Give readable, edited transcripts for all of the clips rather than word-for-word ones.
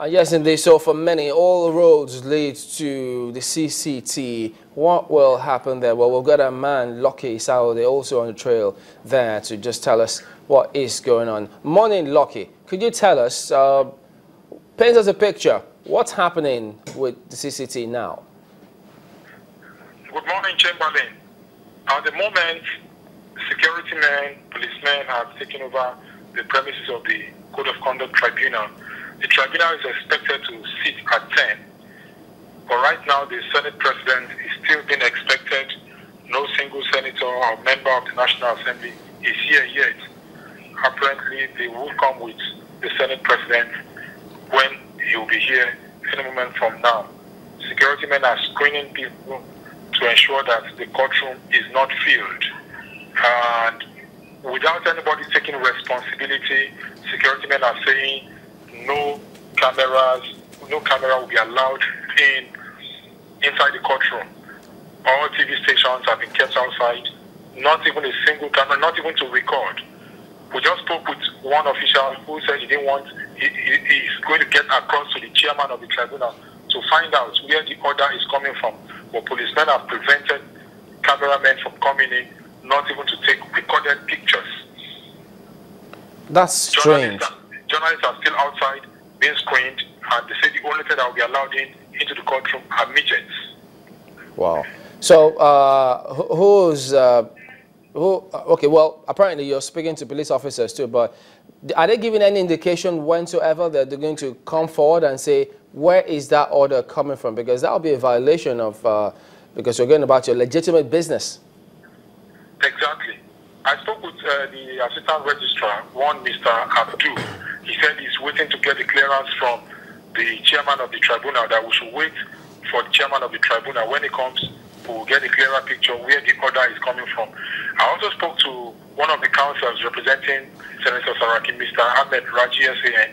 Yes, indeed. So for many, all roads lead to the CCT. What will happen there? Well, we've got a man, Lucky Saudi, also on the trail there to just tell us what is going on. Morning, Lucky. Could you tell us, paint us a picture, what's happening with the CCT now? Good morning, Chamberlain. At the moment, security men, policemen have taken over the premises of the Code of Conduct Tribunal. The tribunal is expected to sit at 10, but right now the Senate President is still being expected. No single senator or member of the National Assembly is here yet. Apparently, they will come with the Senate President when he will be here any moment from now. Security men are screening people to ensure that the courtroom is not filled. And without anybody taking responsibility, security men are saying no camera will be allowed inside the courtroom. All TV stations have been kept outside, not even a single camera, not even to record. We just spoke with one official who said he's going to get across to the chairman of the tribunal to find out where the order is coming from. But policemen have prevented cameramen from coming in, not even to take recorded pictures. That's strange. Journalists are still outside being screened, and they say the only thing that will be allowed into the courtroom are midgets. Wow. So, okay, well, apparently you're speaking to police officers too, but are they giving any indication whensoever that they're going to come forward and say, where is that order coming from? Because that will be a violation of, because you're going about your legitimate business. Exactly. I spoke with the assistant registrar, one Mr. Abdul. He said he's waiting to get the clearance from the chairman of the tribunal, that we should wait for the chairman of the tribunal. When he comes, we'll get a clearer picture where the order is coming from. I also spoke to one of the councillors representing Senator Saraki, Mr. Ahmed Raji SAN,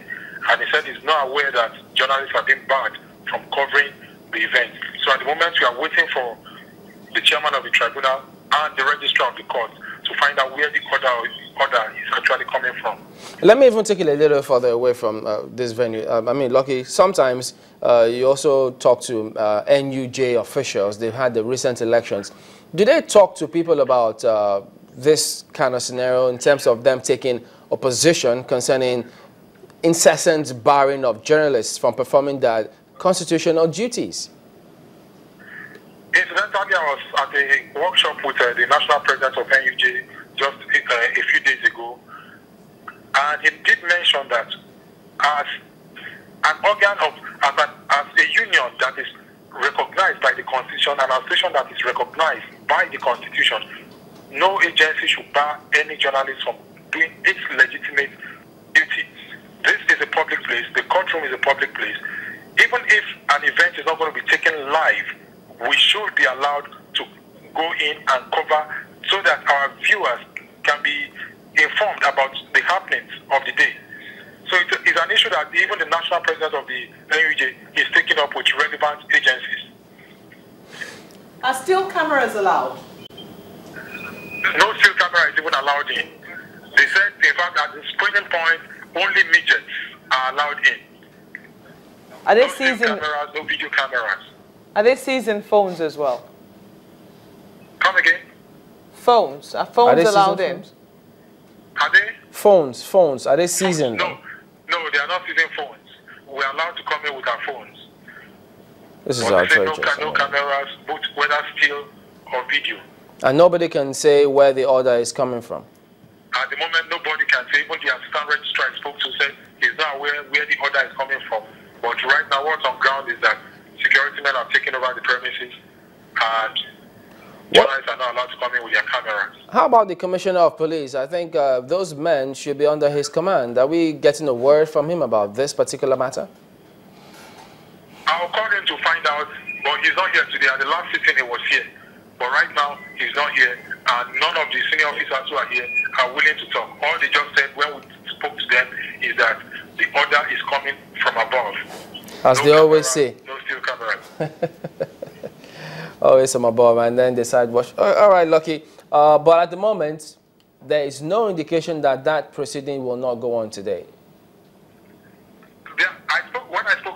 and he said he's not aware that journalists have been barred from covering the event. So at the moment, we are waiting for the chairman of the tribunal and the registrar of the court to find out where the order is actually coming from. Let me even take it a little further away from this venue. I mean, Lucky, sometimes you also talk to NUJ officials. They've had the recent elections. Do they talk to people about this kind of scenario in terms of them taking a position concerning incessant barring of journalists from performing their constitutional duties? Incidentally, I was at a workshop with the national president of NUJ just a few days ago, and he did mention that as an organ of, as a union that is recognized by the Constitution, an association that is recognized by the Constitution, no agency should bar any journalist from doing its legitimate duty. This is a public place. The courtroom is a public place. Even if an event is not going to be taken live, we should be allowed to go in and cover so that our viewers can be informed about the happenings of the day. So it's an issue that even the national president of the NUJ is taking up with relevant agencies. Are still cameras allowed? No still camera is even allowed in. They said, in fact, at the screening point, only midgets are allowed in. Are they no still seizing cameras, no video cameras. Are they seizing phones as well? Come again? Phones. Are phones allowed in? Phones? Are they? Phones. Are they seizing them? No, they are not seizing phones. We are allowed to come in with our phones. This is but outrageous. No cameras, both whether still or video. And nobody can say where the order is coming from? At the moment, nobody can say. Even the assistant registrar I spoke to said he's not aware where the order is coming from. But right now, what's on ground is that security men have taken over the premises and journalists are not allowed to come in with their cameras. How about the Commissioner of Police? I think those men should be under his command. Are we getting a word from him about this particular matter? I'll call him to find out, but he's not here today. At the last sitting, he was here. But right now, he's not here, and none of the senior officers who are here are willing to talk. All they just said when we spoke to them is that the order is coming from above. As they always say. No still cameras. Always from above, and then decide what. All right, Lucky. But at the moment, there is no indication that that proceeding will not go on today. When I spoke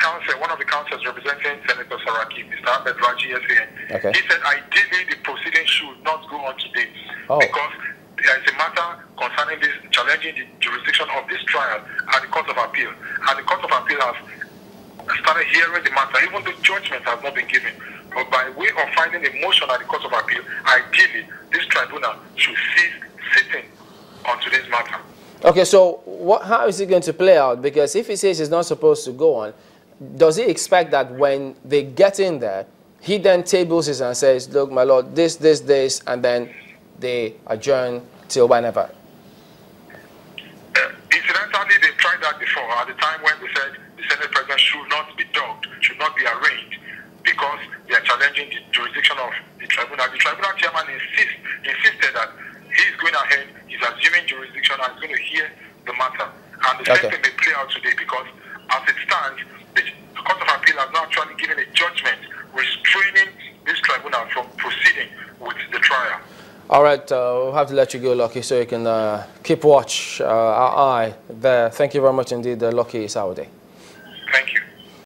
counsel, one of the counsels representing Senator Saraki, Mr. Ahmed Raji, okay. he said ideally the proceedings should not go on today because there is a matter concerning this, challenging the jurisdiction of this trial at the Court of Appeal. And the Court of Appeal has started hearing the matter, even though judgment has not been given. But by way of finding a motion at the Court of Appeal, ideally this tribunal should cease sitting on today's matter. Okay, so how is it going to play out? Because if he says it's not supposed to go on, does he expect that when they get in there, he then tables it and says, look, my lord, this, and then they adjourn till whenever? Incidentally, they tried that before, at the time when they said the Senate President should not be dogged, should not be arraigned, because they are challenging the jurisdiction of the tribunal. The tribunal chairman insisted that he is going ahead, he's assuming jurisdiction, and is going to hear the matter. And the same thing may play out today, because as it stands, the Court of Appeal has now actually given a judgment restraining this tribunal from proceeding with the trial. All right, we'll have to let you go, Lucky, so you can keep watch, our eye there. Thank you very much indeed, Lucky Saudi.